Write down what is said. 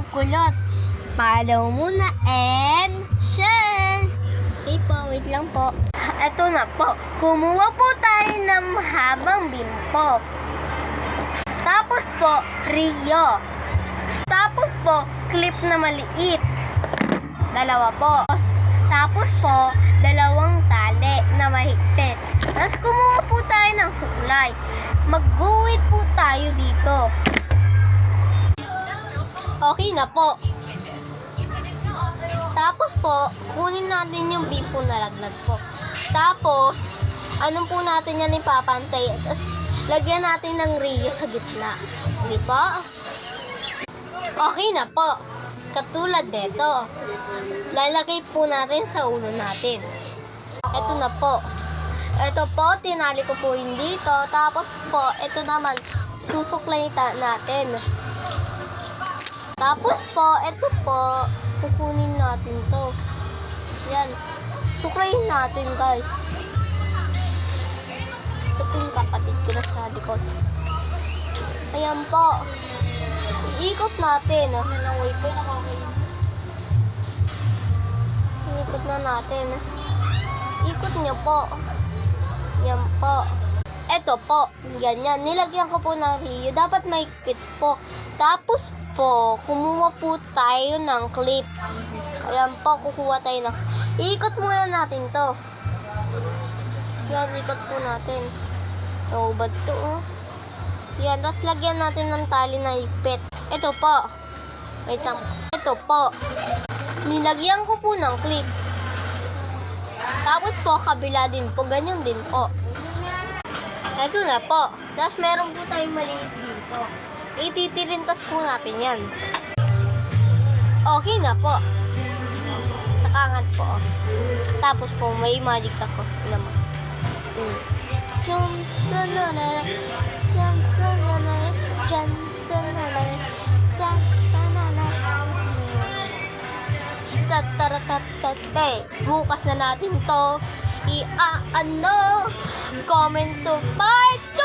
magkulot. Follow muna and share. Okay po, wait lang po. Eto na po. Kumuha po tayo ng mahabang bimpo. Tapos po, Rio. Tapos po, clip na maliit. Dalawa po. Tapos po, dalawang tali na mahigpit. Tapos kumuha po tayo ng suklay. Mag-guhit po tayo dito. Okay na po. Tapos po, kunin natin yung bimpo na laglag po. Tapos, anong po natin yan ipapantay? Tapos, lagyan natin ng Rio sa gitna. Di ba? Okay na po. Katulad nito. Lalagay po natin sa ulo natin. Ito na po. Ito po, tinali ko po yun dito. Tapos po, ito naman, susuklay natin. Tapos po, ito po, kukunin natin to. Yan. Suklayin natin, guys. Ito po yung kapatid ko na sa likod. Ayan po. Iikot natin. Iikot na natin. Ikot niyo po. Yan po. Ito po. Ganyan. Nilagyan ko po ng Rio. Dapat maikpit po. Tapos po, kumuha po tayo ng clip. Ayan po, kukuha tayo ng... Iikot muna natin to. Yan, ikot po natin. Oh, bad to, oh. Yan, tapos lagyan natin ng tali na higpit. Ito po. Wait lang. Ito po. Nilagyan ko po ng clip. Tapos po, kabila din po. Ganyan din po. Ito na po. Tapos meron po tayong maliit dito. Ititirintas po natin yan. Okay na po. Nakangat po. Tapos po, may magic ako. Naman. Bukas na natin to i-ano comment to part